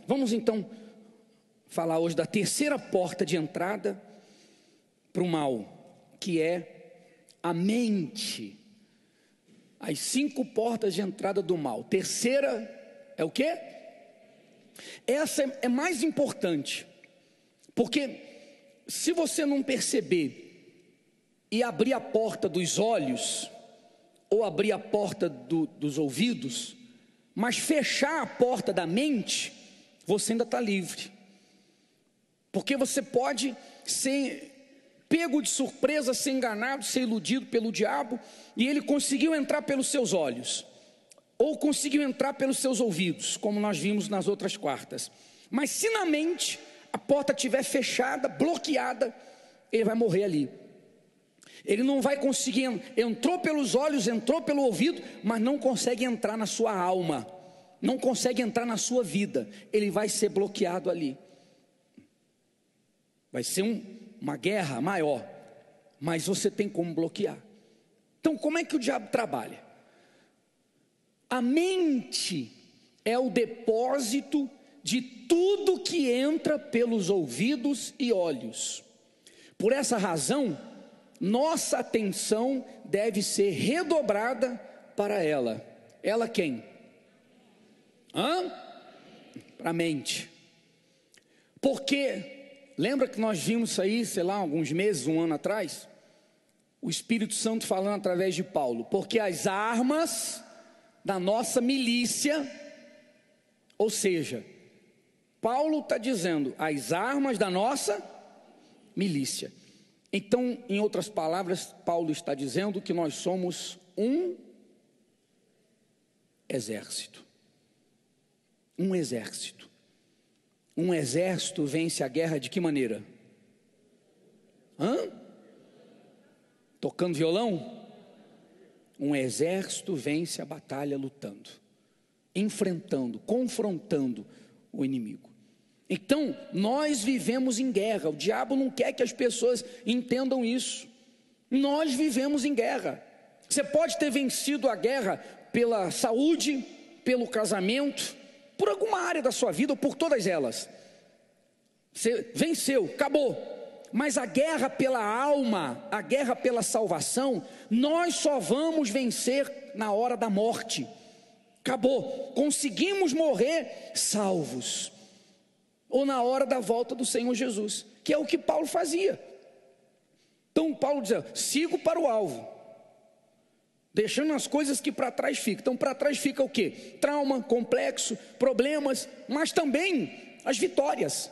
Vamos então falar hoje da terceira porta de entrada para o mal, que é a mente. As 5 portas de entrada do mal. Terceira é o quê? Essa é mais importante, porque se você não perceber e abrir a porta dos olhos, ou abrir a porta dos ouvidos, mas fechar a porta da mente, você ainda está livre, porque você pode ser pego de surpresa, ser enganado, ser iludido pelo diabo, e ele conseguiu entrar pelos seus olhos, ou conseguiu entrar pelos seus ouvidos, como nós vimos nas outras quartas. Mas se na mente a porta estiver fechada, bloqueada, ele vai morrer ali. Ele não vai conseguir, entrou pelos olhos, entrou pelo ouvido, mas não consegue entrar na sua alma, não consegue entrar na sua vida. Ele vai ser bloqueado ali. Vai ser uma guerra maior, mas você tem como bloquear. Então, como é que o diabo trabalha? A mente é o depósito de tudo que entra pelos ouvidos e olhos. Por essa razão, nossa atenção deve ser redobrada para ela. Ela quem? Para a mente. Porque, lembra que nós vimos isso aí, sei lá, alguns meses, 1 ano atrás? O Espírito Santo falando através de Paulo. Porque as armas da nossa milícia, ou seja, Paulo está dizendo, as armas da nossa milícia. Então, em outras palavras, Paulo está dizendo que nós somos um exército. Um exército. Um exército vence a guerra de que maneira? Tocando violão? Um exército vence a batalha lutando, enfrentando, confrontando o inimigo. Então, nós vivemos em guerra. O diabo não quer que as pessoas entendam isso. Nós vivemos em guerra. Você pode ter vencido a guerra pela saúde, pelo casamento, por alguma área da sua vida, ou por todas elas. Você venceu, acabou. Mas a guerra pela alma, a guerra pela salvação, nós só vamos vencer na hora da morte. Acabou. Conseguimos morrer salvos, ou na hora da volta do Senhor Jesus, que é o que Paulo fazia. Então Paulo dizia, sigo para o alvo, deixando as coisas que para trás ficam. Então para trás fica o quê? Trauma, complexo, problemas, mas também as vitórias.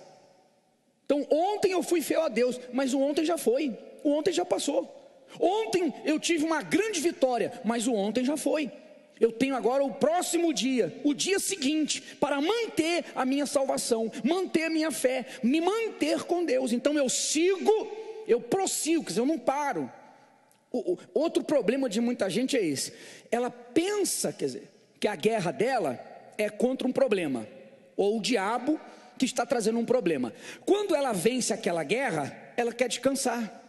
Então ontem eu fui fiel a Deus, mas o ontem já foi, o ontem já passou. Ontem eu tive uma grande vitória, mas o ontem já foi. Eu tenho agora o próximo dia, o dia seguinte, para manter a minha salvação, manter a minha fé, me manter com Deus. Então eu sigo, eu prossigo, quer dizer, eu não paro. Outro problema de muita gente é esse. Ela pensa, quer dizer, que a guerra dela é contra um problema, ou o diabo que está trazendo um problema. Quando ela vence aquela guerra, ela quer descansar.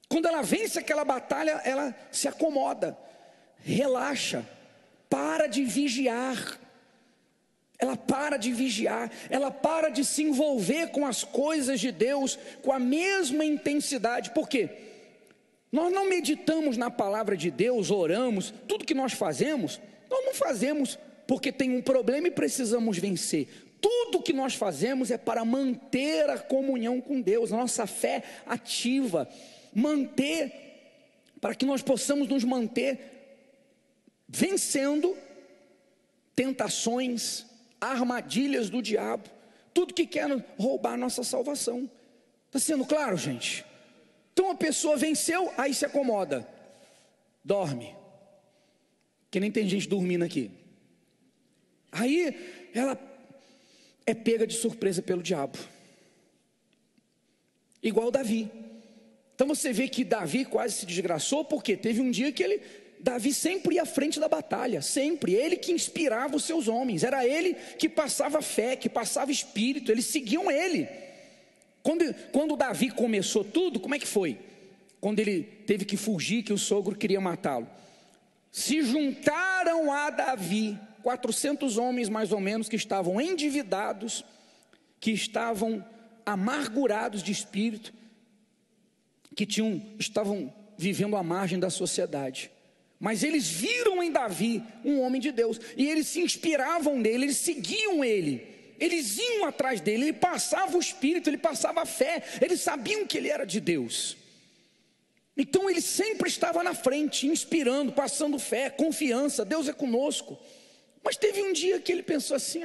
Quando ela vence aquela batalha, ela se acomoda, relaxa, para de vigiar. Ela para de vigiar, ela para de se envolver com as coisas de Deus com a mesma intensidade. Por quê? Nós não meditamos na palavra de Deus, oramos, tudo que nós fazemos, nós não fazemos porque tem um problema e precisamos vencer. Tudo que nós fazemos é para manter a comunhão com Deus, a nossa fé ativa, para que nós possamos nos manter vencendo tentações, armadilhas do diabo, tudo que quer roubar a nossa salvação. Está sendo claro, gente? Então a pessoa venceu, aí se acomoda, dorme, que nem tem gente dormindo aqui. Aí ela é pega de surpresa pelo diabo, igual Davi. Então você vê que Davi quase se desgraçou, porque teve um dia que Davi sempre ia à frente da batalha, sempre, ele que inspirava os seus homens, era ele que passava fé, que passava espírito, eles seguiam ele. Quando Davi começou tudo, como é que foi? Quando ele teve que fugir, que o sogro queria matá-lo, se juntaram a Davi 400 homens mais ou menos que estavam endividados, que estavam amargurados de espírito, que estavam vivendo à margem da sociedade. Mas eles viram em Davi um homem de Deus, e eles se inspiravam nele, eles seguiam ele, eles iam atrás dele, ele passava o espírito, ele passava a fé, eles sabiam que ele era de Deus. Então ele sempre estava na frente, inspirando, passando fé, confiança, Deus é conosco. Mas teve um dia que ele pensou assim: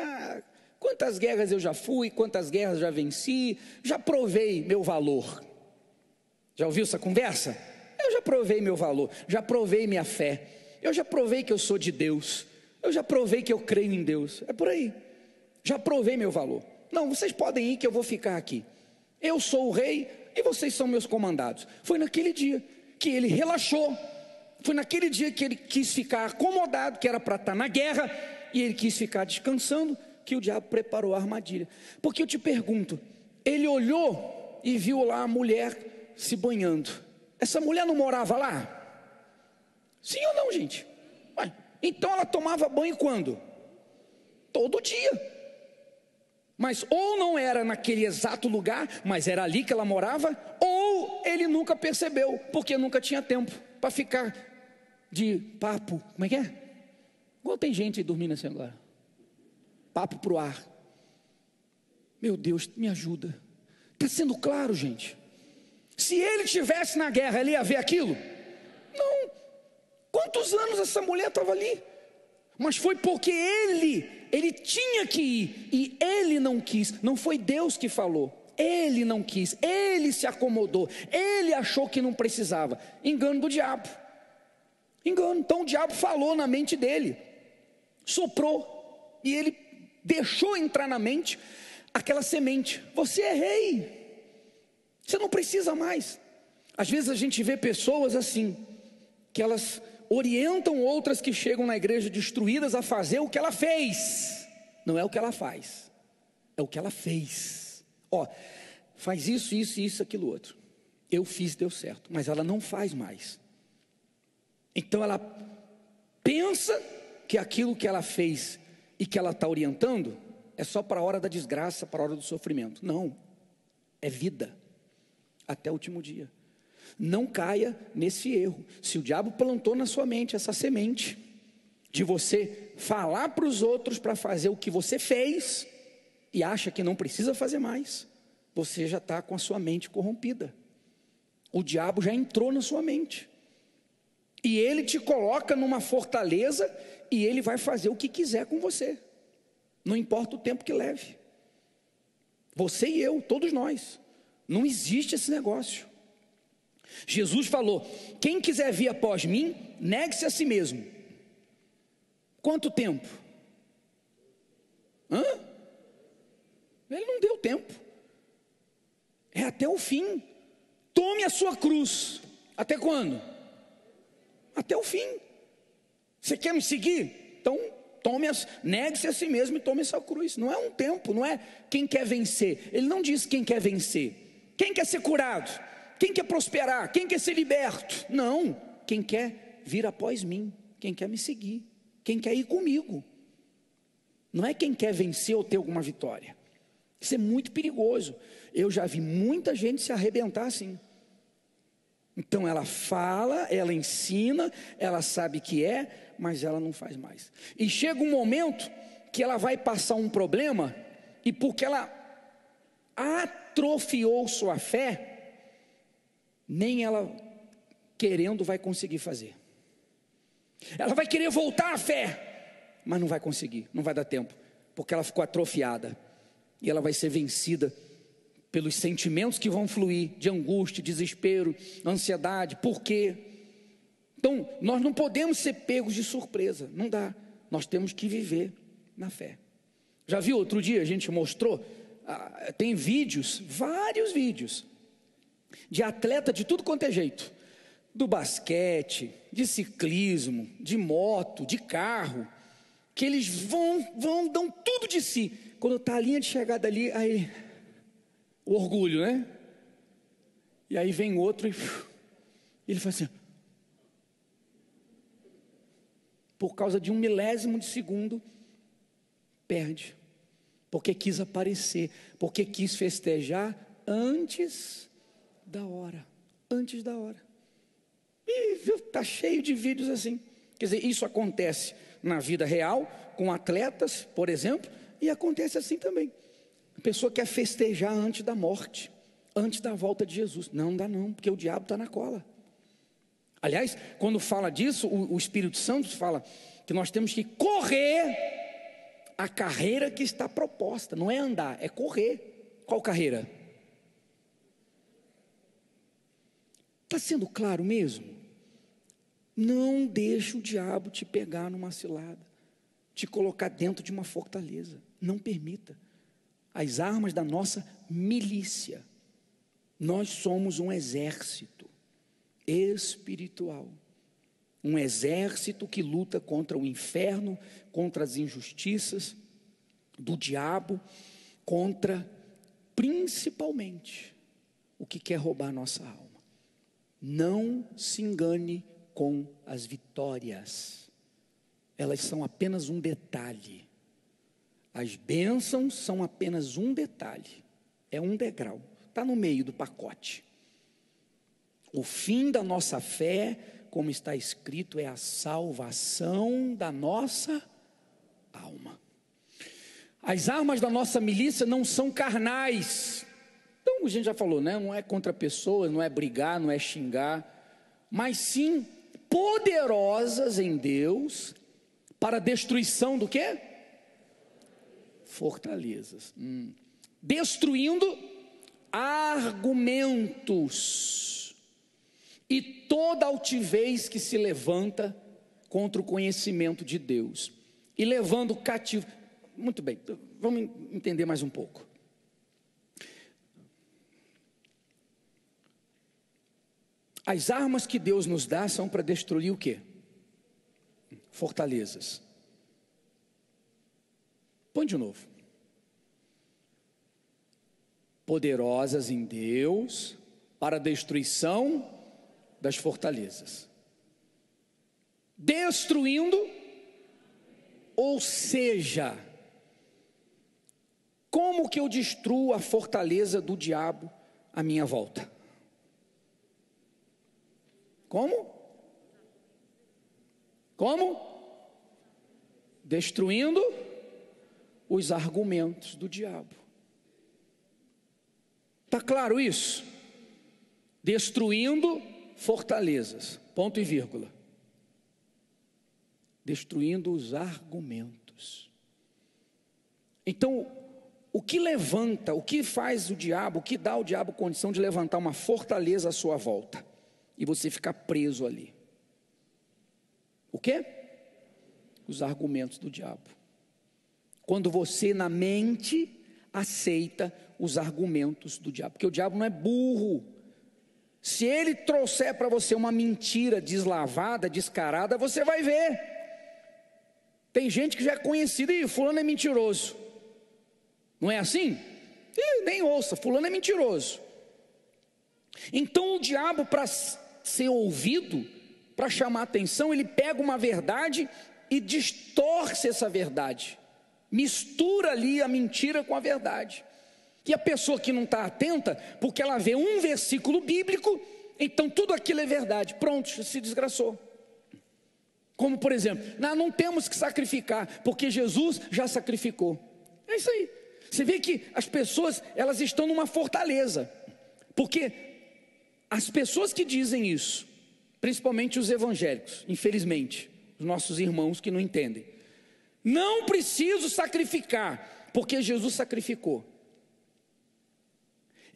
quantas guerras eu já fui, quantas guerras já venci, já provei meu valor. Já ouviu essa conversa? Eu já provei meu valor, já provei minha fé, eu já provei que eu sou de Deus, eu já provei que eu creio em Deus. É por aí, já provei meu valor. Não, vocês podem ir que eu vou ficar aqui. Eu sou o rei e vocês são meus comandados. Foi naquele dia que ele relaxou, foi naquele dia que ele quis ficar acomodado, que era para estar na guerra, e ele quis ficar descansando, que o diabo preparou a armadilha. Porque eu te pergunto, ele olhou e viu lá a mulher se banhando. Essa mulher não morava lá? Sim ou não, gente? Então ela tomava banho quando? Todo dia. Mas ou não era naquele exato lugar, mas era ali que ela morava, ou ele nunca percebeu, porque nunca tinha tempo para ficar de papo. Como é que é? Igual tem gente aí dormindo assim agora. Papo pro ar. Meu Deus, me ajuda. Está sendo claro, gente? Se ele estivesse na guerra, ele ia ver aquilo? Não. Quantos anos essa mulher estava ali? Mas foi porque ele tinha que ir, e ele não quis. Não foi Deus que falou, ele não quis, ele se acomodou, ele achou que não precisava. Engano do diabo. Engano. Então o diabo falou na mente dele, soprou, e ele deixou entrar na mente aquela semente: você é rei, você não precisa mais. Às vezes a gente vê pessoas assim, que elas orientam outras que chegam na igreja destruídas a fazer o que ela fez. Não é o que ela faz, é o que ela fez. Faz isso, isso, isso, aquilo outro. Eu fiz, deu certo, mas ela não faz mais. Então ela pensa que aquilo que ela fez e que ela está orientando é só para a hora da desgraça, para a hora do sofrimento. Não, é vida até o último dia. Não caia nesse erro. Se o diabo plantou na sua mente essa semente de você falar para os outros para fazer o que você fez e acha que não precisa fazer mais, você já está com a sua mente corrompida. O diabo já entrou na sua mente e ele te coloca numa fortaleza e ele vai fazer o que quiser com você, não importa o tempo que leve. Você e eu, todos nós. Não existe esse negócio. Jesus falou: quem quiser vir após mim, negue-se a si mesmo. Quanto tempo? Ele não deu tempo. É até o fim. Tome a sua cruz. Até quando? Até o fim. Você quer me seguir? Então negue-se a si mesmo e tome a sua cruz. Não é um tempo, não é quem quer vencer. Ele não diz quem quer vencer. Quem quer ser curado? Quem quer prosperar? Quem quer ser liberto? Não, quem quer vir após mim, quem quer me seguir, quem quer ir comigo. Não é quem quer vencer ou ter alguma vitória. Isso é muito perigoso. Eu já vi muita gente se arrebentar assim. Então ela fala, ela ensina, ela sabe que é, mas ela não faz mais. E chega um momento que ela vai passar um problema, e porque ela atrofiou sua fé, nem ela querendo vai conseguir fazer. Ela vai querer voltar à fé, mas não vai conseguir, não vai dar tempo, porque ela ficou atrofiada, e ela vai ser vencida pelos sentimentos que vão fluir, de angústia, desespero, ansiedade. Por quê? Então nós não podemos ser pegos de surpresa, não dá. Nós temos que viver na fé. Já viu, outro dia a gente mostrou, tem vídeos, vários vídeos, de atleta de tudo quanto é jeito, do basquete, de ciclismo, de moto, de carro, que eles dão tudo de si. Quando está a linha de chegada ali, aí o orgulho, né? E aí vem outro e ele faz assim: por causa de 1 milésimo de segundo, perde, porque quis aparecer, porque quis festejar antes da hora, e está cheio de vídeos assim. Quer dizer, isso acontece na vida real, com atletas, por exemplo, e acontece assim também. A pessoa quer festejar antes da morte, antes da volta de Jesus. Não dá não, porque o diabo está na cola. Aliás, quando fala disso, o Espírito Santo fala que nós temos que correr a carreira que está proposta. Não é andar, é correr. Qual carreira? Está sendo claro mesmo? Não deixe o diabo te pegar numa cilada, te colocar dentro de uma fortaleza. Não permita. As armas da nossa milícia. Nós somos um exército espiritual. Um exército que luta contra o inferno, contra as injustiças do diabo, contra principalmente o que quer roubar nossa alma. Não se engane com as vitórias, elas são apenas um detalhe. As bênçãos são apenas um detalhe, é um degrau, está no meio do pacote. O fim da nossa fé, como está escrito, é a salvação da nossa alma. As armas da nossa milícia não são carnais. Então a gente já falou, né? Não é contra pessoas, não é brigar, não é xingar, mas sim poderosas em Deus para a destruição do quê? Fortalezas. Destruindo argumentos e toda altivez que se levanta contra o conhecimento de Deus, e levando cativo. Muito bem, vamos entender mais um pouco. As armas que Deus nos dá são para destruir o quê? Fortalezas. Põe de novo. Poderosas em Deus para a destruição das fortalezas. Destruindo, ou seja, como que eu destruo a fortaleza do diabo à minha volta? Como? Destruindo os argumentos do diabo. Está claro isso? Destruindo fortalezas, ponto e vírgula. Destruindo os argumentos. Então, o que levanta, o que faz o diabo, o que dá ao diabo condição de levantar uma fortaleza à sua volta e você ficar preso ali? O quê? Os argumentos do diabo. Quando você na mente aceita os argumentos do diabo, porque o diabo não é burro. Se ele trouxer para você uma mentira deslavada, descarada, você vai ver. Tem gente que já é conhecida, e fulano é mentiroso. Não é assim? Nem ouça, fulano é mentiroso. Então o diabo, para ser ouvido, para chamar atenção, ele pega uma verdade e distorce essa verdade. Mistura ali a mentira com a verdade. E a pessoa que não está atenta, porque ela vê um versículo bíblico, então tudo aquilo é verdade. Pronto, se desgraçou. Como por exemplo, não temos que sacrificar, porque Jesus já sacrificou. É isso aí. Você vê que as pessoas, elas estão numa fortaleza, porque as pessoas que dizem isso, principalmente os evangélicos, infelizmente, os nossos irmãos que não entendem, não preciso sacrificar, porque Jesus sacrificou.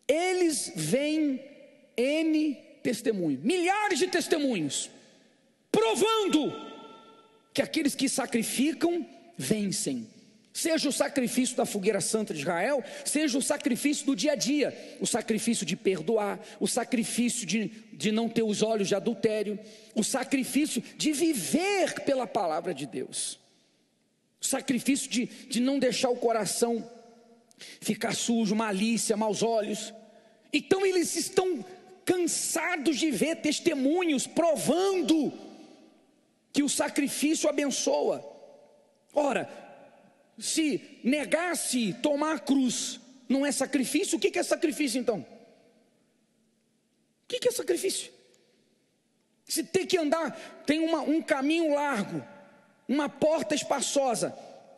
Eles veem N testemunhos, milhares de testemunhos, provando que aqueles que sacrificam, vencem. Seja o sacrifício da fogueira santa de Israel, seja o sacrifício do dia a dia, o sacrifício de perdoar, o sacrifício de não ter os olhos de adultério, o sacrifício de viver pela palavra de Deus, o sacrifício de não deixar o coração ficar sujo, malícia, maus olhos. Então eles estão cansados de ver testemunhos provando que o sacrifício abençoa. Ora, se negar-se tomar a cruz não é sacrifício, o que é sacrifício então? O que é sacrifício? Se ter que andar, tem um caminho largo, uma porta espaçosa,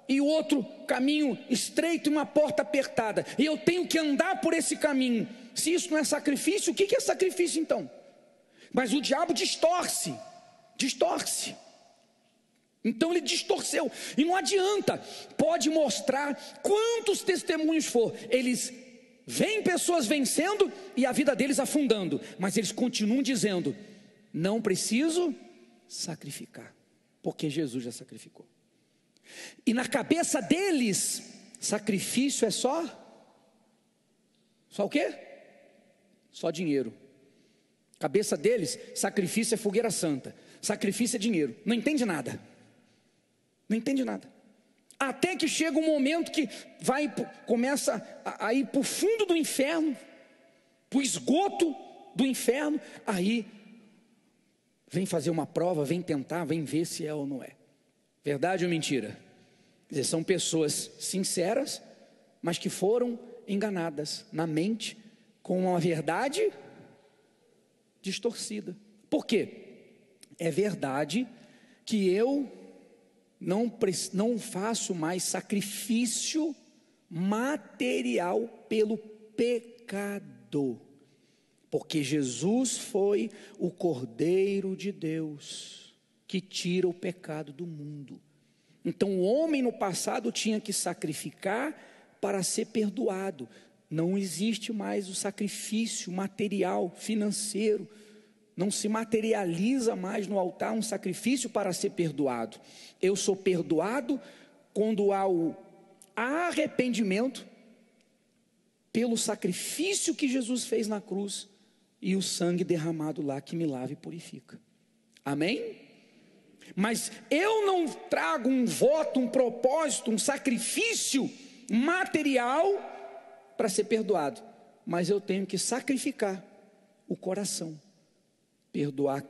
e o outro caminho estreito e uma porta apertada, e eu tenho que andar por esse caminho. Se isso não é sacrifício, o que é sacrifício então? Mas o diabo distorce. Então ele distorceu, e não adianta, pode mostrar quantos testemunhos for, eles veem pessoas vencendo e a vida deles afundando, mas eles continuam dizendo: não preciso sacrificar, porque Jesus já sacrificou. E na cabeça deles, sacrifício é só o quê? Só dinheiro. Cabeça deles, sacrifício é fogueira santa, sacrifício é dinheiro, não entende nada. Até que chega um momento que começa a ir para o fundo do inferno, para o esgoto do inferno, aí vem fazer uma prova, vem tentar, vem ver se é ou não é. Verdade ou mentira? Quer dizer, são pessoas sinceras, mas que foram enganadas na mente com uma verdade distorcida. Por quê? É verdade que eu não faço mais sacrifício material pelo pecado, porque Jesus foi o Cordeiro de Deus que tira o pecado do mundo. Então o homem no passado tinha que sacrificar para ser perdoado. Não existe mais o sacrifício material, financeiro. Não se materializa mais no altar um sacrifício para ser perdoado. Eu sou perdoado quando há o arrependimento pelo sacrifício que Jesus fez na cruz e o sangue derramado lá que me lava e purifica. Amém? Mas eu não trago um voto, um propósito, um sacrifício material para ser perdoado, mas eu tenho que sacrificar o coração. Perdoar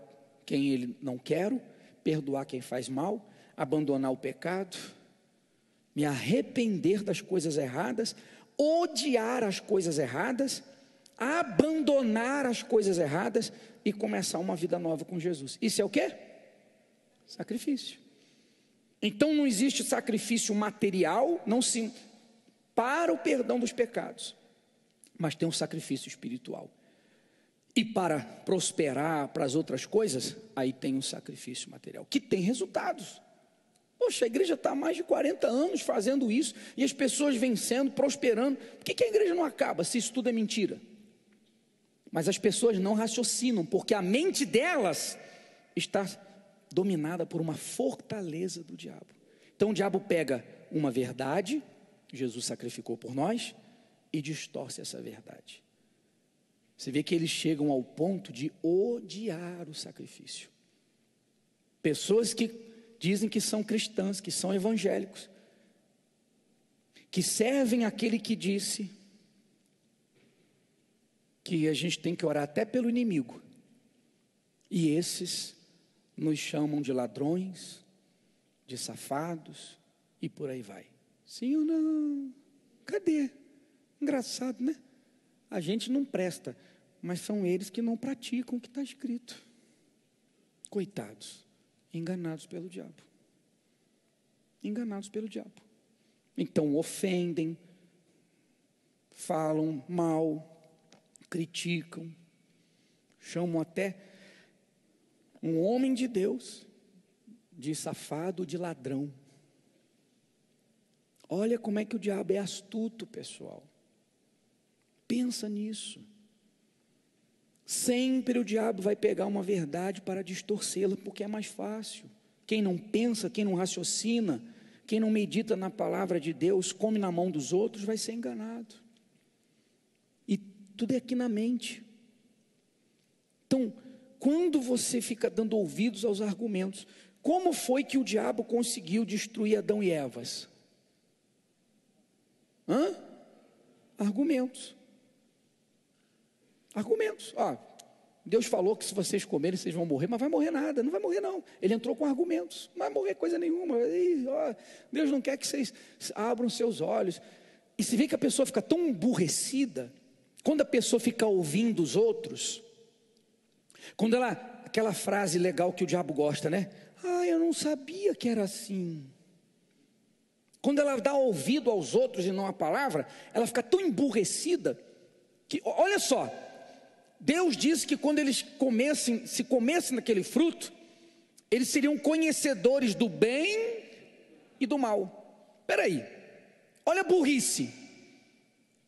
quem ele não quero, perdoar quem faz mal, abandonar o pecado, me arrepender das coisas erradas, odiar as coisas erradas, abandonar as coisas erradas e começar uma vida nova com Jesus. Isso é o quê? Sacrifício. Então não existe sacrifício material, não se para o perdão dos pecados, mas tem um sacrifício espiritual. E para prosperar para as outras coisas, aí tem um sacrifício material, que tem resultados. Poxa, a igreja está há mais de 40 anos fazendo isso, e as pessoas vencendo, prosperando. Por que a igreja não acaba, se isso tudo é mentira? Mas as pessoas não raciocinam, porque a mente delas está dominada por uma fortaleza do diabo. Então o diabo pega uma verdade, Jesus sacrificou por nós, e distorce essa verdade. Você vê que eles chegam ao ponto de odiar o sacrifício. Pessoas que dizem que são cristãs, que são evangélicos, que servem aquele que disse que a gente tem que orar até pelo inimigo. E esses nos chamam de ladrões, de safados e por aí vai. Sim ou não? Cadê? Engraçado, né? A gente não presta, mas são eles que não praticam o que está escrito. Coitados, enganados pelo diabo. Enganados pelo diabo. Então ofendem, falam mal, criticam, chamam até um homem de Deus de safado, de ladrão. Olha como é que o diabo é astuto, pessoal. Pensa nisso. Sempre o diabo vai pegar uma verdade para distorcê-la, porque é mais fácil. Quem não pensa, quem não raciocina, quem não medita na palavra de Deus, come na mão dos outros, vai ser enganado. E tudo é aqui na mente. Então, quando você fica dando ouvidos aos argumentos, como foi que o diabo conseguiu destruir Adão e Evas? Argumentos. Deus falou que se vocês comerem, vocês vão morrer, mas vai morrer nada, não vai morrer não. Ele entrou com argumentos, não vai morrer coisa nenhuma. Deus não quer que vocês abram seus olhos. E se vê que a pessoa fica tão emburrecida, quando a pessoa fica ouvindo os outros, quando ela, aquela frase legal que o diabo gosta, né? Eu não sabia que era assim. Quando ela dá ouvido aos outros e não à palavra, ela fica tão emburrecida, que, olha só, Deus disse que quando eles se comessem daquele fruto, eles seriam conhecedores do bem e do mal. Espera aí, olha a burrice.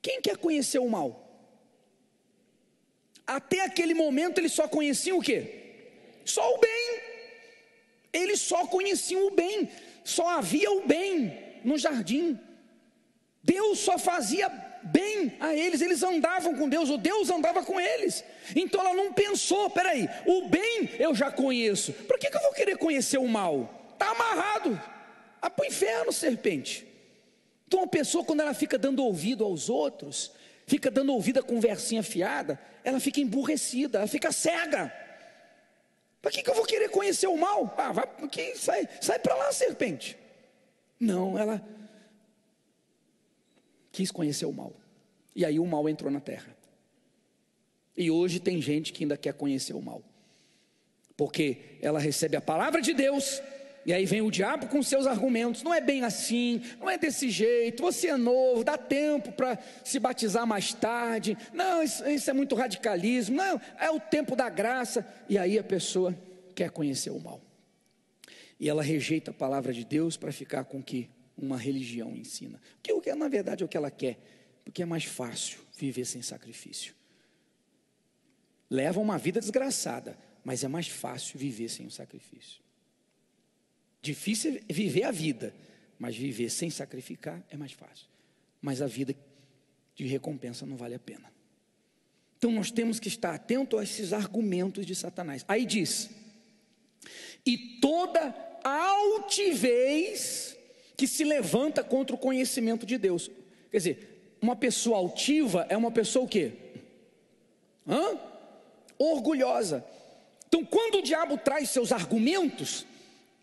Quem quer conhecer o mal? Até aquele momento eles só conheciam o quê? Só o bem. Eles só conheciam o bem, só havia o bem no jardim. Deus só fazia bem a eles, eles andavam com Deus, o Deus andava com eles. Então ela não pensou, peraí, o bem eu já conheço, por que eu vou querer conhecer o mal? Está amarrado, para o inferno, serpente. Então a pessoa, quando ela fica dando ouvido aos outros, fica dando ouvido a conversinha fiada, ela fica emburrecida, ela fica cega. Para que eu vou querer conhecer o mal? Sai para lá, serpente. Não, ela quis conhecer o mal, e aí o mal entrou na terra. E hoje tem gente que ainda quer conhecer o mal, porque ela recebe a palavra de Deus, e aí vem o diabo com seus argumentos. Não é bem assim, não é desse jeito, você é novo, dá tempo para se batizar mais tarde, não, isso é muito radicalismo, não, é o tempo da graça. E aí a pessoa quer conhecer o mal, e ela rejeita a palavra de Deus para ficar com o que uma religião ensina, que na verdade é o que ela quer, porque é mais fácil viver sem sacrifício. Leva uma vida desgraçada, mas é mais fácil viver sem o sacrifício. Difícil é viver a vida, mas viver sem sacrificar é mais fácil. Mas a vida de recompensa não vale a pena. Então nós temos que estar atento a esses argumentos de Satanás. Aí diz: e toda altivez que se levanta contra o conhecimento de Deus. Quer dizer, uma pessoa altiva é uma pessoa o quê? Orgulhosa. Então quando o diabo traz seus argumentos,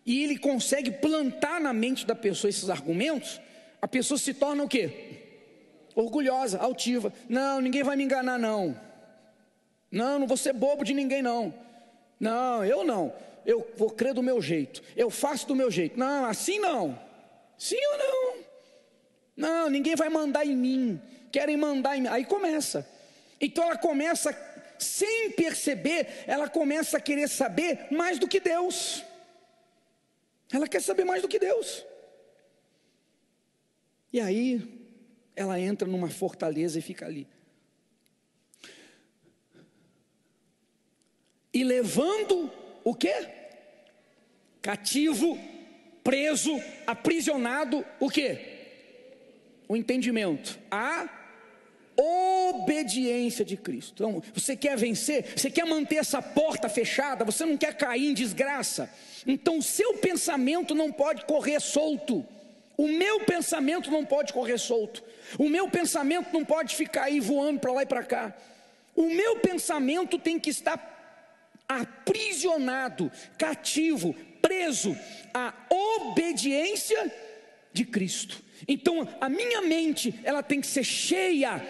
e ele consegue plantar na mente da pessoa esses argumentos, a pessoa se torna o quê? Orgulhosa, altiva. Não, ninguém vai me enganar não. Não vou ser bobo de ninguém não. Não, eu não. Eu vou crer do meu jeito. Eu faço do meu jeito. Não, assim não. Sim ou não? Não, ninguém vai mandar em mim. Querem mandar em mim. Aí começa. Então ela começa, sem perceber, ela começa a querer saber mais do que Deus. Ela quer saber mais do que Deus. E aí ela entra numa fortaleza e fica ali. E levando o quê? Cativo, preso, aprisionado, o quê? O entendimento, a obediência de Cristo. Então, você quer vencer? Você quer manter essa porta fechada? Você não quer cair em desgraça? Então o seu pensamento não pode correr solto. O meu pensamento não pode correr solto. O meu pensamento não pode ficar aí voando para lá e para cá. O meu pensamento tem que estar aprisionado, cativo, preso à obediência de Cristo. Então a minha mente, ela tem que ser cheia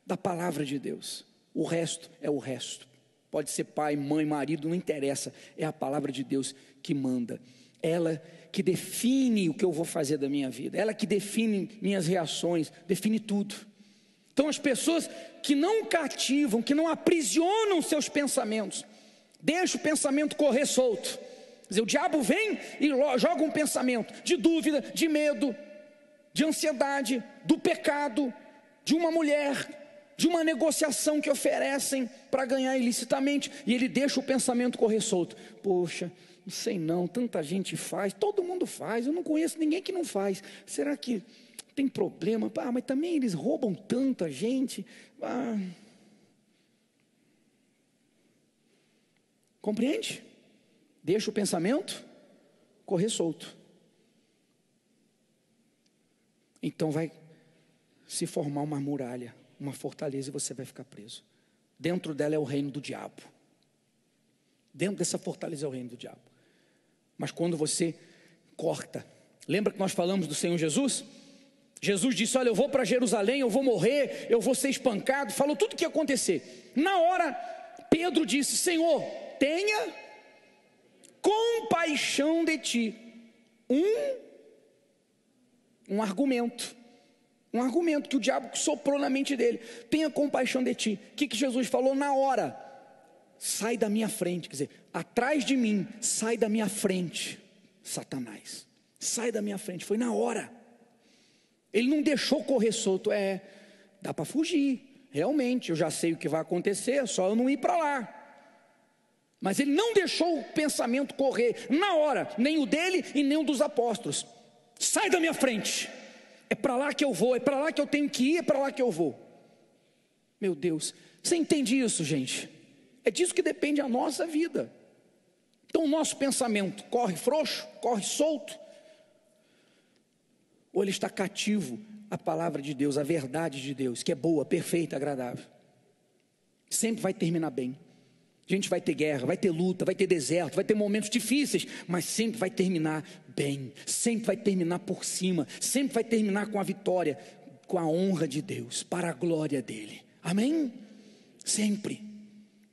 da palavra de Deus. O resto é o resto. Pode ser pai, mãe, marido, não interessa. É a palavra de Deus que manda. Ela que define o que eu vou fazer da minha vida. Ela que define minhas reações, define tudo. Então as pessoas que não cativam, que não aprisionam seus pensamentos, deixa o pensamento correr solto. Quer dizer, o diabo vem e joga um pensamento de dúvida, de medo, de ansiedade, do pecado, de uma mulher, de uma negociação que oferecem para ganhar ilicitamente, e ele deixa o pensamento correr solto. Poxa, não sei não, tanta gente faz, todo mundo faz, eu não conheço ninguém que não faz. Será que tem problema? Mas também eles roubam tanta gente. Compreende? Deixa o pensamento correr solto. Então vai se formar uma muralha, uma fortaleza, e você vai ficar preso. dentro dela é o reino do diabo. Dentro dessa fortaleza é o reino do diabo. Mas quando você corta, lembra que nós falamos do Senhor Jesus? Jesus disse: olha, eu vou para Jerusalém, eu vou morrer, eu vou ser espancado. Falou tudo o que ia acontecer. Na hora, Pedro disse: Senhor, tenha compaixão de ti. Um argumento que o diabo soprou na mente dele. Tenha compaixão de ti. O que Jesus falou na hora? Sai da minha frente. Quer dizer, atrás de mim, sai da minha frente, Satanás. Sai da minha frente. Foi na hora. Ele não deixou correr solto. Dá para fugir. Realmente, eu já sei o que vai acontecer, só eu não ir para lá. Mas ele não deixou o pensamento correr na hora, nem o dele e nem o dos apóstolos. Sai da minha frente. É para lá que eu vou, é para lá que eu tenho que ir, é para lá que eu vou. Meu Deus, você entende isso, gente? É disso que depende a nossa vida. Então o nosso pensamento corre frouxo, corre solto, ou ele está cativo à palavra de Deus, à verdade de Deus, que é boa, perfeita, agradável. Sempre vai terminar bem. A gente vai ter guerra, vai ter luta, vai ter deserto, vai ter momentos difíceis, mas sempre vai terminar bem, sempre vai terminar por cima, sempre vai terminar com a vitória, com a honra de Deus, para a glória dele. Amém? Sempre.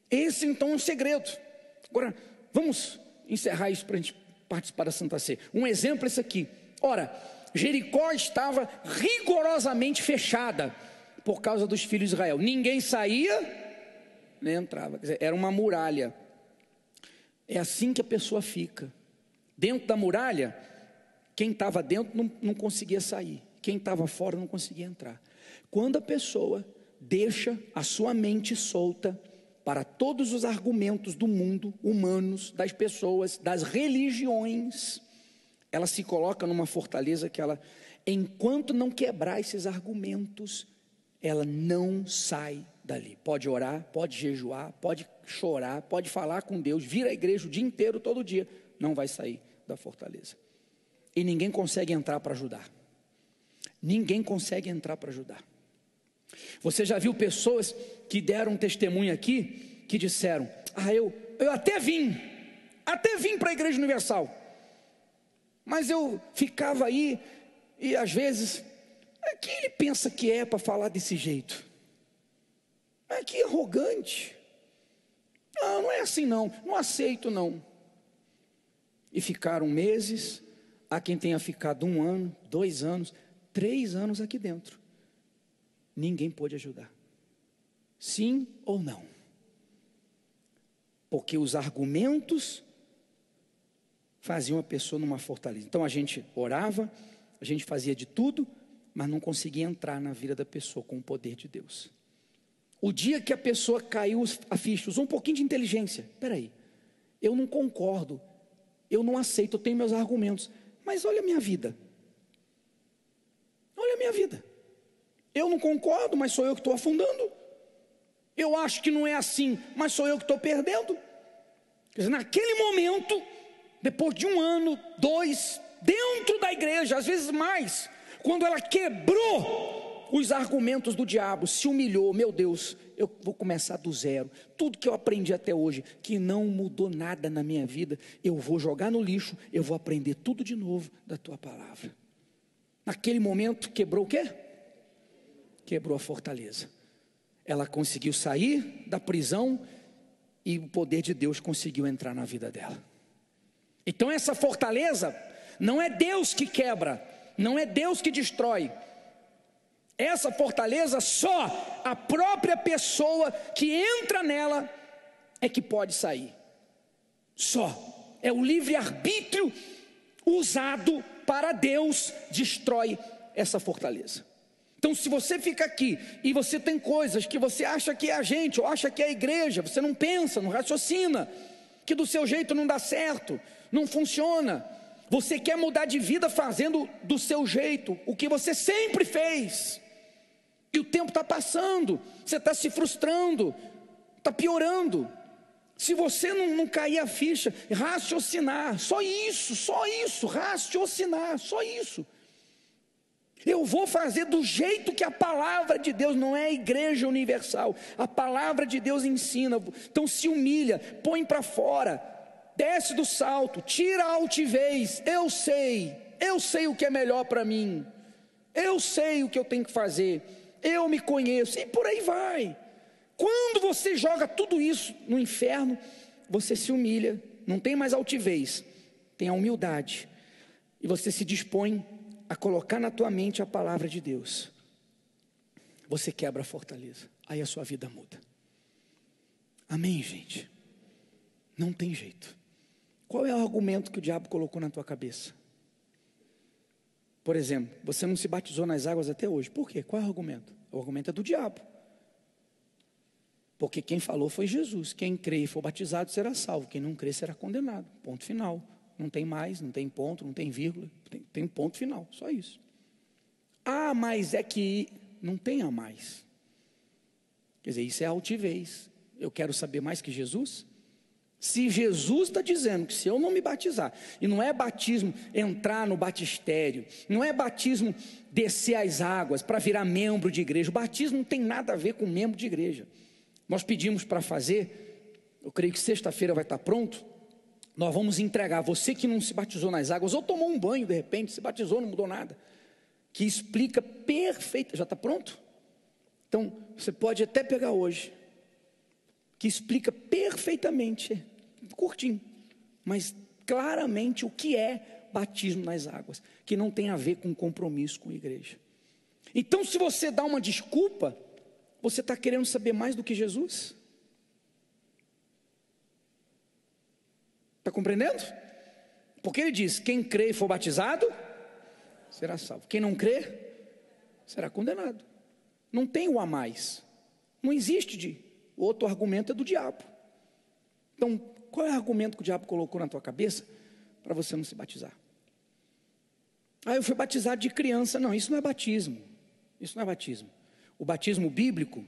Esse então é um segredo. Agora, vamos encerrar isso para a gente participar da Santa Ceia. Um exemplo é esse aqui. Ora, Jericó estava rigorosamente fechada por causa dos filhos de Israel. Ninguém saía nem entrava, quer dizer, era uma muralha. É assim que a pessoa fica. Dentro da muralha, quem estava dentro não conseguia sair, quem estava fora não conseguia entrar. Quando a pessoa deixa a sua mente solta para todos os argumentos do mundo, humanos, das pessoas, das religiões, ela se coloca numa fortaleza que ela, enquanto não quebrar esses argumentos, ela não sai dali. Pode orar, pode jejuar, pode chorar, pode falar com Deus, vir à igreja o dia inteiro, todo dia, não vai sair da fortaleza. E ninguém consegue entrar para ajudar. Ninguém consegue entrar para ajudar. Você já viu pessoas que deram um testemunho aqui, que disseram: eu até vim para a Igreja Universal, mas eu ficava aí, e às vezes, quem ele pensa que é para falar desse jeito? Que arrogante. Não é assim não aceito não. E ficaram meses, há quem tenha ficado 1 ano, 2 anos, 3 anos aqui dentro. Ninguém pôde ajudar. Sim ou não? Porque os argumentos faziam a pessoa numa fortaleza. Então a gente orava, a gente fazia de tudo, mas não conseguia entrar na vida da pessoa com o poder de Deus. O dia que a pessoa caiu a ficha, usou um pouquinho de inteligência. Espera aí, eu não concordo, eu não aceito, eu tenho meus argumentos, mas olha a minha vida. Olha a minha vida. Eu não concordo, mas sou eu que estou afundando. Eu acho que não é assim, mas sou eu que estou perdendo. Quer dizer, naquele momento, depois de 1 ano, 2, dentro da igreja, às vezes mais, quando ela quebrou os argumentos do diabo, se humilhou, meu Deus, eu vou começar do zero, tudo que eu aprendi até hoje, que não mudou nada na minha vida, eu vou jogar no lixo, eu vou aprender tudo de novo da tua palavra. Naquele momento, quebrou o quê? Quebrou a fortaleza. Ela conseguiu sair da prisão, e o poder de Deus conseguiu entrar na vida dela. Então essa fortaleza, não é Deus que quebra, não é Deus que destrói. Essa fortaleza, só a própria pessoa que entra nela é que pode sair. Só. É o livre-arbítrio usado para Deus destrói essa fortaleza. Então se você fica aqui e você tem coisas que você acha que é a gente, ou acha que é a igreja, você não pensa, não raciocina, que do seu jeito não dá certo, não funciona, você quer mudar de vida fazendo do seu jeito o que você sempre fez, e o tempo está passando, você está se frustrando, está piorando. Se você não cair a ficha, raciocinar, só isso, raciocinar, só isso. Eu vou fazer do jeito que a palavra de Deus, não é a igreja universal, a palavra de Deus ensina. Então se humilha, põe para fora, desce do salto, tira a altivez. Eu sei o que é melhor para mim, eu sei o que eu tenho que fazer, eu me conheço, e por aí vai. Quando você joga tudo isso no inferno, você se humilha, não tem mais altivez, tem a humildade, e você se dispõe a colocar na tua mente a palavra de Deus. Você quebra a fortaleza, aí a sua vida muda. Amém, gente? Não tem jeito. Qual é o argumento que o diabo colocou na tua cabeça? Por exemplo, você não se batizou nas águas até hoje. Por quê? Qual é o argumento? O argumento é do diabo. Porque quem falou foi Jesus. Quem crê e for batizado será salvo. Quem não crê será condenado. Ponto final. Não tem mais, não tem ponto, não tem vírgula. Tem ponto final, só isso. Ah, mas é que não tem a mais. Quer dizer, isso é altivez. Eu quero saber mais que Jesus? Se Jesus está dizendo que se eu não me batizar, e não é batismo entrar no batistério, não é batismo descer as águas para virar membro de igreja, o batismo não tem nada a ver com membro de igreja. Nós pedimos para fazer, eu creio que sexta-feira vai estar pronto, nós vamos entregar, você que não se batizou nas águas, ou tomou um banho de repente, se batizou, não mudou nada, que explica perfeito, já está pronto? Então, você pode até pegar hoje, que explica perfeitamente, curtinho, mas claramente o que é batismo nas águas, que não tem a ver com compromisso com a igreja. Então, se você dá uma desculpa, você está querendo saber mais do que Jesus? Está compreendendo? Porque ele diz, quem crê e for batizado, será salvo. Quem não crê, será condenado. Não tem o a mais, não existe o outro argumento é do diabo. Então, qual é o argumento que o diabo colocou na tua cabeça para você não se batizar? Ah, eu fui batizado de criança. Não, isso não é batismo. Isso não é batismo. O batismo bíblico,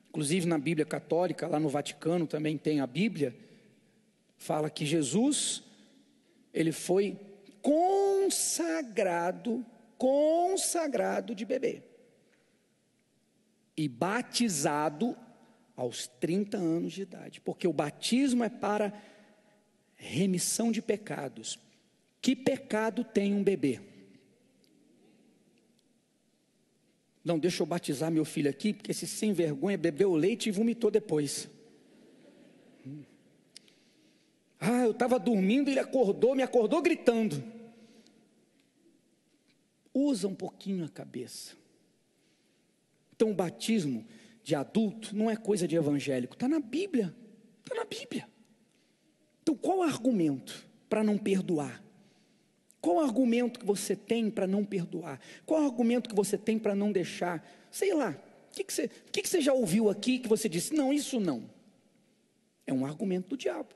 inclusive na Bíblia católica, lá no Vaticano também tem a Bíblia, fala que Jesus, ele foi consagrado de bebê. E batizado aos 30 anos de idade, porque o batismo é para remissão de pecados. Que pecado tem um bebê? Não, deixa eu batizar meu filho aqui, porque esse sem vergonha bebeu leite e vomitou depois. Ah, eu estava dormindo e ele me acordou gritando. Usa um pouquinho a cabeça. Então o batismo de adulto não é coisa de evangélico, está na Bíblia, está na Bíblia. Então qual o argumento para não perdoar? Qual o argumento que você tem para não perdoar? Qual o argumento que você tem para não deixar? Sei lá, o que você já ouviu aqui que você disse, não, isso não. É um argumento do diabo.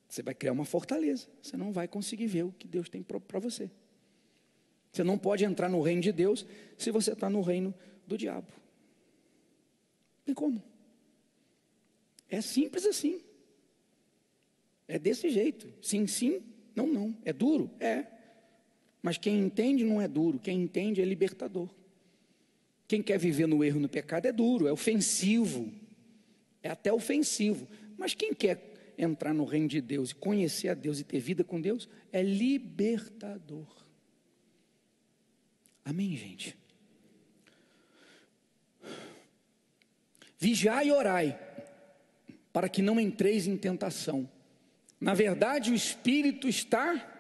Você vai criar uma fortaleza, você não vai conseguir ver o que Deus tem para você. Você não pode entrar no reino de Deus se você está no reino do diabo. Tem como? É simples assim. É desse jeito. Sim, sim, não, não. É duro? É. Mas quem entende não é duro. Quem entende é libertador. Quem quer viver no erro e no pecado é duro, é ofensivo. É até ofensivo. Mas quem quer entrar no reino de Deus e conhecer a Deus e ter vida com Deus é libertador. Amém, gente? Vigiai e orai, para que não entreis em tentação. Na verdade, o Espírito está...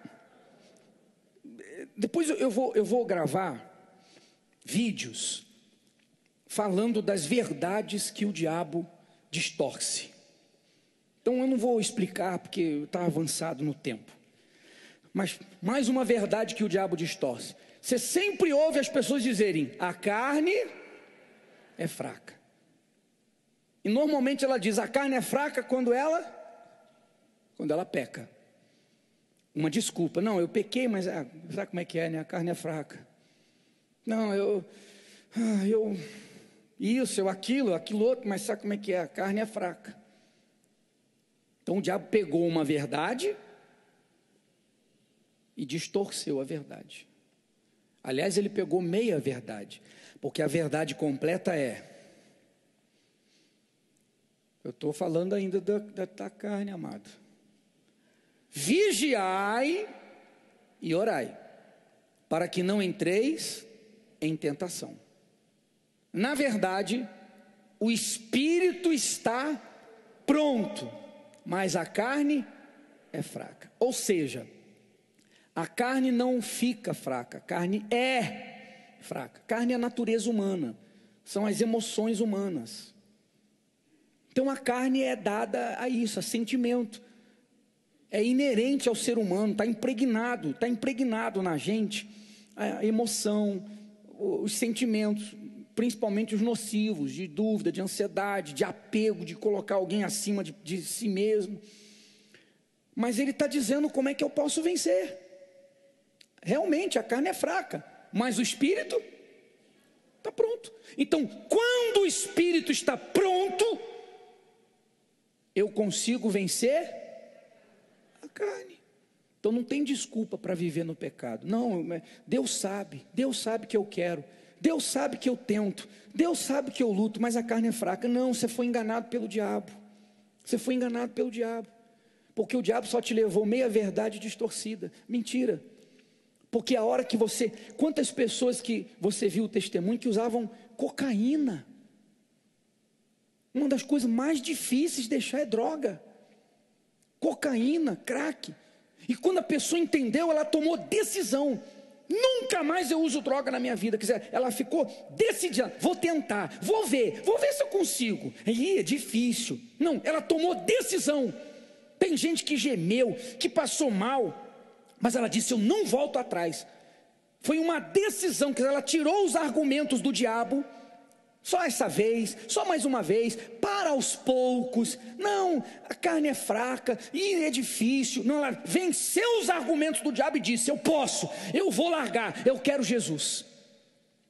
Depois eu vou gravar vídeos falando das verdades que o diabo distorce. Então eu não vou explicar porque está avançado no tempo. Mas mais uma verdade que o diabo distorce. Você sempre ouve as pessoas dizerem, a carne é fraca. E normalmente ela diz, a carne é fraca quando ela peca. Uma desculpa, não, eu pequei, mas sabe como é que é, né? A carne é fraca. Não, aquilo outro, mas sabe como é que é? A carne é fraca. Então o diabo pegou uma verdade e distorceu a verdade. Aliás, ele pegou meia verdade, porque a verdade completa eu estou falando ainda da carne, amado. Vigiai e orai, para que não entreis em tentação. Na verdade, o espírito está pronto, mas a carne é fraca. Ou seja, a carne não fica fraca, a carne é fraca. Carne é a natureza humana, são as emoções humanas. Então a carne é dada a isso, a sentimento. É inerente ao ser humano, está impregnado na gente a emoção, os sentimentos, principalmente os nocivos, de dúvida, de ansiedade, de apego, de colocar alguém acima de si mesmo. Mas ele está dizendo como é que eu posso vencer. Realmente a carne é fraca, mas o espírito está pronto. Então, quando o espírito está pronto, eu consigo vencer a carne. Então não tem desculpa para viver no pecado. Não, Deus sabe que eu quero, Deus sabe que eu tento, Deus sabe que eu luto, mas a carne é fraca. Não, você foi enganado pelo diabo. Você foi enganado pelo diabo, porque o diabo só te levou meia verdade distorcida, mentira. Porque a hora que quantas pessoas que você viu o testemunho que usavam cocaína? Uma das coisas mais difíceis de deixar é droga, cocaína, crack. E quando a pessoa entendeu, ela tomou decisão: nunca mais eu uso droga na minha vida. Quer dizer, ela ficou decidida: vou tentar, vou ver se eu consigo. É difícil. Não, ela tomou decisão. Tem gente que gemeu, que passou mal, mas ela disse: eu não volto atrás. Foi uma decisão, que ela tirou os argumentos do diabo. Só essa vez, só mais uma vez, para aos poucos. Não, a carne é fraca e é difícil. Não, ela venceu os argumentos do diabo e disse: eu posso, eu vou largar, eu quero Jesus.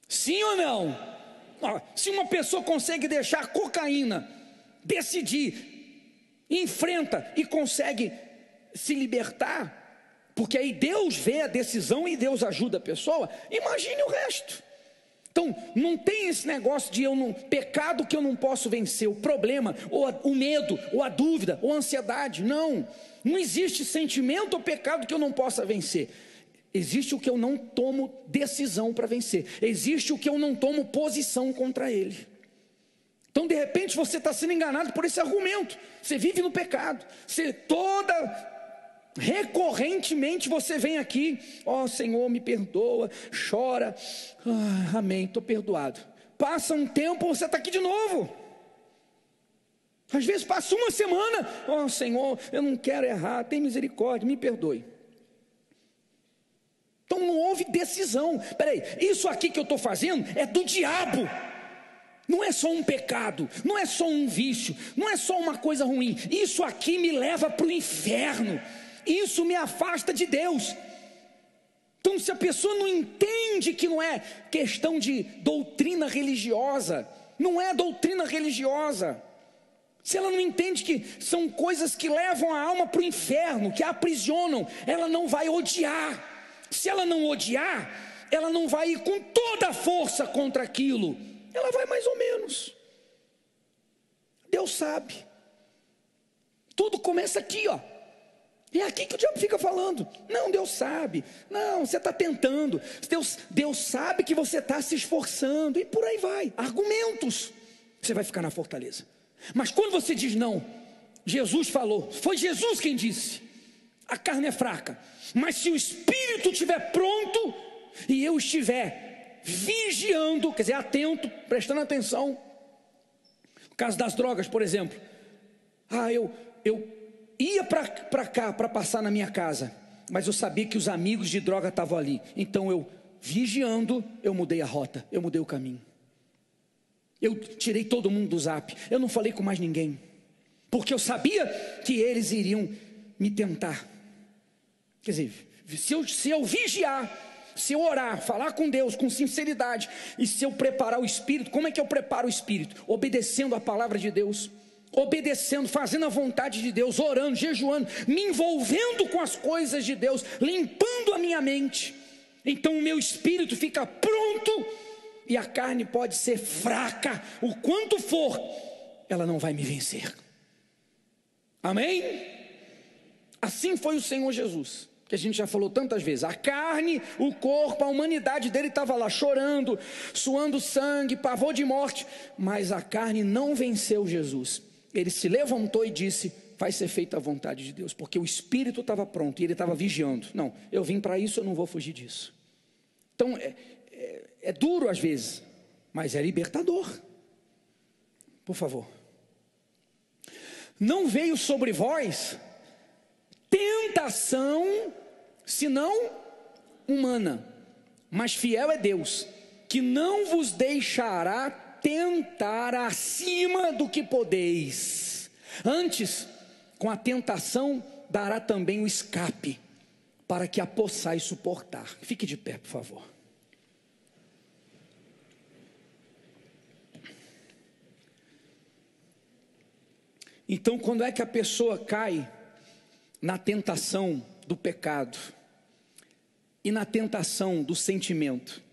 Sim ou não? Se uma pessoa consegue deixar a cocaína, decidir, enfrenta e consegue se libertar, porque aí Deus vê a decisão e Deus ajuda a pessoa, imagine o resto. Então, não tem esse negócio de pecado que eu não posso vencer, o problema, ou o medo, ou a dúvida, ou a ansiedade. Não existe sentimento ou pecado que eu não possa vencer. Existe o que eu não tomo decisão para vencer, existe o que eu não tomo posição contra ele. Então, de repente, você está sendo enganado por esse argumento. Você vive no pecado, recorrentemente você vem aqui: ó Senhor, me perdoa, chora, amém, estou perdoado. Passa um tempo, você está aqui de novo. Às vezes passa uma semana: ó Senhor, eu não quero errar, tem misericórdia, me perdoe. Então não houve decisão. Peraí, isso aqui que eu estou fazendo é do diabo. Não é só um pecado, não é só um vício, não é só uma coisa ruim. Isso aqui me leva para o inferno. Isso me afasta de Deus. Então, se a pessoa não entende que não é questão de doutrina religiosa, não é doutrina religiosa. Se ela não entende que são coisas que levam a alma para o inferno, que a aprisionam, ela não vai odiar. Se ela não odiar, ela não vai ir com toda a força contra aquilo. Ela vai mais ou menos. Deus sabe. Tudo começa aqui, ó. É aqui que o diabo fica falando: não, Deus sabe, não, você está tentando, Deus sabe que você está se esforçando, e por aí vai, argumentos, você vai ficar na fortaleza. Mas quando você diz não, Jesus falou, foi Jesus quem disse: a carne é fraca, mas se o espírito estiver pronto, e eu estiver vigiando, quer dizer, atento, prestando atenção. No caso das drogas, por exemplo, eu ia para cá, para passar na minha casa, mas eu sabia que os amigos de droga estavam ali. Então eu, vigiando, eu mudei a rota, eu mudei o caminho. Eu tirei todo mundo do zap, eu não falei com mais ninguém, porque eu sabia que eles iriam me tentar. Quer dizer, se eu vigiar, se eu orar, falar com Deus com sinceridade, e se eu preparar o espírito, como é que eu preparo o espírito? Obedecendo a palavra de Deus, obedecendo, fazendo a vontade de Deus, orando, jejuando, me envolvendo com as coisas de Deus, limpando a minha mente. Então o meu espírito fica pronto, e a carne pode ser fraca, o quanto for, ela não vai me vencer. Amém? Assim foi o Senhor Jesus, que a gente já falou tantas vezes. A carne, o corpo, a humanidade dele estava lá chorando, suando sangue, pavor de morte, mas a carne não venceu Jesus. Ele se levantou e disse: vai ser feita a vontade de Deus, porque o espírito estava pronto e ele estava vigiando. Não, eu vim para isso, eu não vou fugir disso. Então é duro às vezes, mas é libertador. Por favor. Não veio sobre vós tentação, senão humana, mas fiel é Deus, que não vos deixará tentar acima do que podeis. Antes, com a tentação, dará também o escape, para que a possais suportar. Fique de pé, por favor. Então, quando é que a pessoa cai na tentação do pecado e na tentação do sentimento?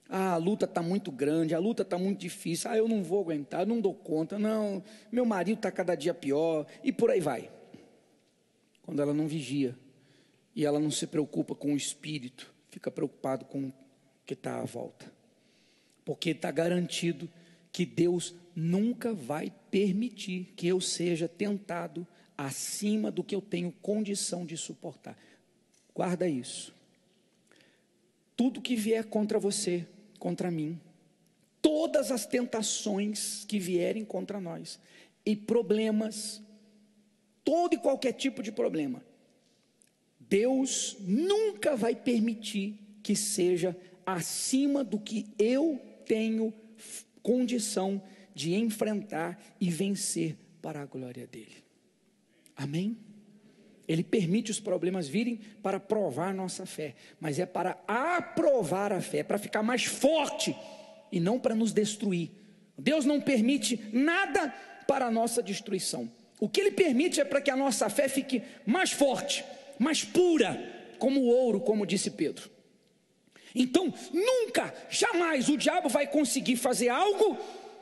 A luta está muito grande, a luta está muito difícil, eu não vou aguentar, eu não dou conta, não, meu marido está cada dia pior, e por aí vai. Quando ela não vigia, e ela não se preocupa com o espírito, fica preocupado com o que está à volta, porque está garantido que Deus nunca vai permitir que eu seja tentado acima do que eu tenho condição de suportar. Guarda isso. Tudo que vier contra você, contra mim, todas as tentações que vierem contra nós, e problemas, todo e qualquer tipo de problema, Deus nunca vai permitir que seja acima do que eu tenho condição de enfrentar e vencer para a glória dele. Amém? Ele permite os problemas virem para provar nossa fé, mas é para aprovar a fé, para ficar mais forte e não para nos destruir. Deus não permite nada para a nossa destruição. O que ele permite é para que a nossa fé fique mais forte, mais pura, como o ouro, como disse Pedro. Então, nunca, jamais o diabo vai conseguir fazer algo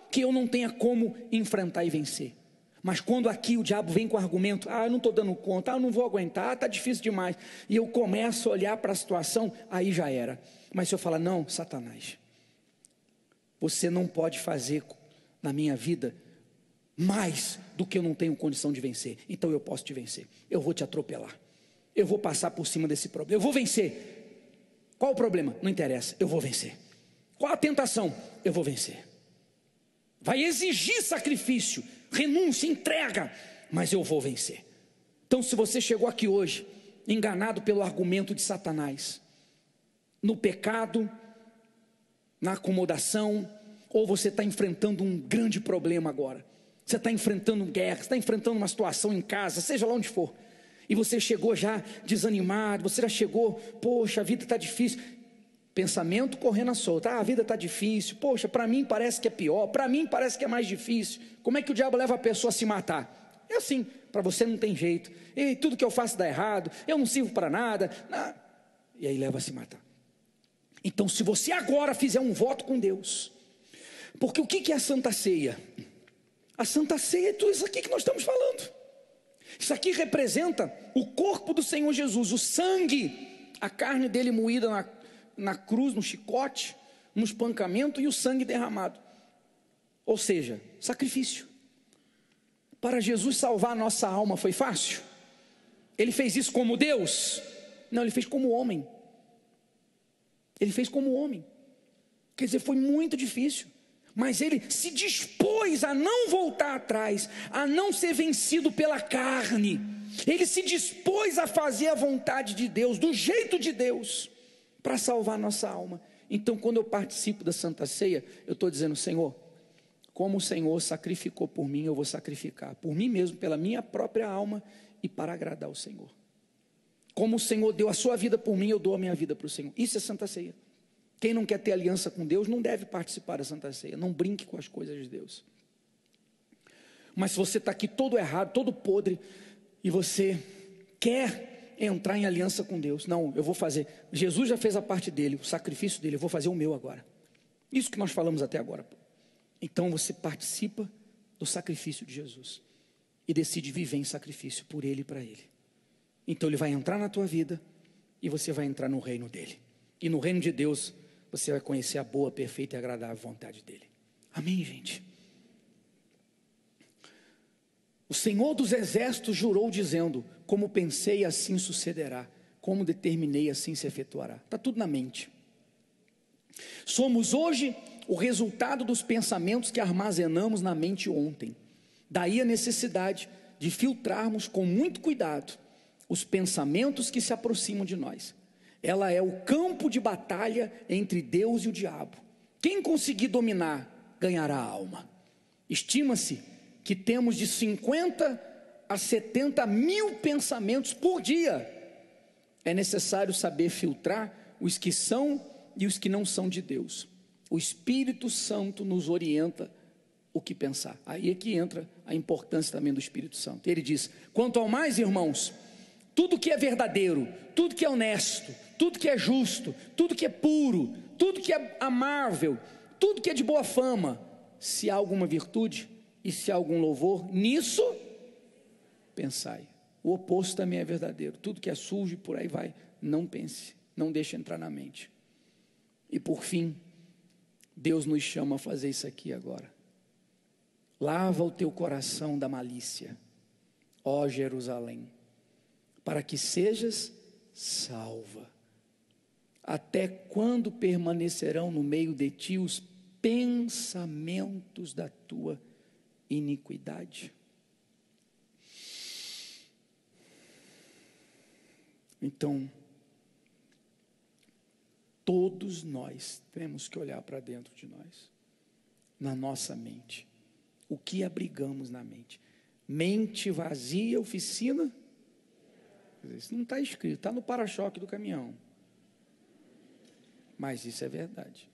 que eu não tenha como enfrentar e vencer. Mas quando aqui o diabo vem com o argumento: eu não estou dando conta, eu não vou aguentar, está difícil demais, e eu começo a olhar para a situação, aí já era. Mas se eu falar: não, Satanás, você não pode fazer na minha vida mais do que eu não tenho condição de vencer, então eu posso te vencer, eu vou te atropelar, eu vou passar por cima desse problema, eu vou vencer. Qual o problema? Não interessa, eu vou vencer. Qual a tentação? Eu vou vencer. Vai exigir sacrifício, renúncia, entrega, mas eu vou vencer. Então, se você chegou aqui hoje enganado pelo argumento de Satanás, no pecado, na acomodação, ou você está enfrentando um grande problema agora, você está enfrentando guerra, você está enfrentando uma situação em casa, seja lá onde for, e você chegou já desanimado, você já chegou: poxa, a vida está difícil. Pensamento correndo à solta: a vida está difícil, poxa, para mim parece que é pior, para mim parece que é mais difícil. Como é que o diabo leva a pessoa a se matar? É assim: para você não tem jeito, e tudo que eu faço dá errado, eu não sirvo para nada, e aí leva a se matar. Então, se você agora fizer um voto com Deus, porque o que é a Santa Ceia? A Santa Ceia é tudo isso aqui que nós estamos falando. Isso aqui representa o corpo do Senhor Jesus, o sangue, a carne dele moída na cruz, no chicote, no espancamento, e o sangue derramado. Ou seja, sacrifício. Para Jesus salvar a nossa alma foi fácil? Ele fez isso como Deus? Não, ele fez como homem. Ele fez como homem. Quer dizer, foi muito difícil. Mas ele se dispôs a não voltar atrás, a não ser vencido pela carne. Ele se dispôs a fazer a vontade de Deus, do jeito de Deus, para salvar a nossa alma. Então, quando eu participo da Santa Ceia, eu estou dizendo: Senhor, como o Senhor sacrificou por mim, eu vou sacrificar por mim mesmo, pela minha própria alma e para agradar o Senhor. Como o Senhor deu a sua vida por mim, eu dou a minha vida para o Senhor. Isso é Santa Ceia. Quem não quer ter aliança com Deus não deve participar da Santa Ceia. Não brinque com as coisas de Deus. Mas se você está aqui todo errado, todo podre, e você quer entrar em aliança com Deus. Não, eu vou fazer. Jesus já fez a parte dele, o sacrifício dele, eu vou fazer o meu agora. Isso que nós falamos até agora. Então você participa do sacrifício de Jesus e decide viver em sacrifício por ele e para ele. Então ele vai entrar na tua vida e você vai entrar no reino dele. E no reino de Deus você vai conhecer a boa, perfeita e agradável vontade dele. Amém, gente? O Senhor dos Exércitos jurou dizendo: como pensei, assim sucederá, como determinei, assim se efetuará. Está tudo na mente. Somos hoje o resultado dos pensamentos que armazenamos na mente ontem. Daí a necessidade de filtrarmos com muito cuidado os pensamentos que se aproximam de nós. Ela é o campo de batalha entre Deus e o diabo. Quem conseguir dominar, ganhará a alma. Estima-se que temos de 50 a 70 mil pensamentos por dia. É necessário saber filtrar os que são e os que não são de Deus. O Espírito Santo nos orienta o que pensar. Aí é que entra a importância também do Espírito Santo. Ele diz: quanto ao mais, irmãos, tudo que é verdadeiro, tudo que é honesto, tudo que é justo, tudo que é puro, tudo que é amável, tudo que é de boa fama, se há alguma virtude e se há algum louvor, nisso pensai. O oposto também é verdadeiro. Tudo que é sujo e por aí vai, não pense, não deixe entrar na mente. E por fim, Deus nos chama a fazer isso aqui agora. Lava o teu coração da malícia, ó Jerusalém, para que sejas salva. Até quando permanecerão no meio de ti os pensamentos da tua iniquidade? Então, todos nós temos que olhar para dentro de nós, na nossa mente. O que abrigamos na mente? Mente vazia, oficina? Isso não está escrito, está no para-choque do caminhão. Mas isso é verdade.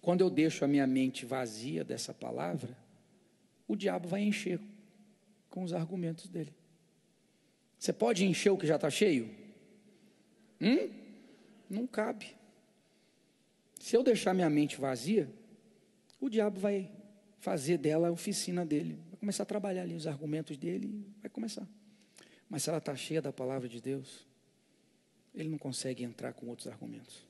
Quando eu deixo a minha mente vazia dessa palavra, o diabo vai encher com os argumentos dele. Você pode encher o que já está cheio? Não cabe. Se eu deixar minha mente vazia, o diabo vai fazer dela a oficina dele, vai começar a trabalhar ali os argumentos dele e vai começar. Mas se ela está cheia da palavra de Deus, ele não consegue entrar com outros argumentos.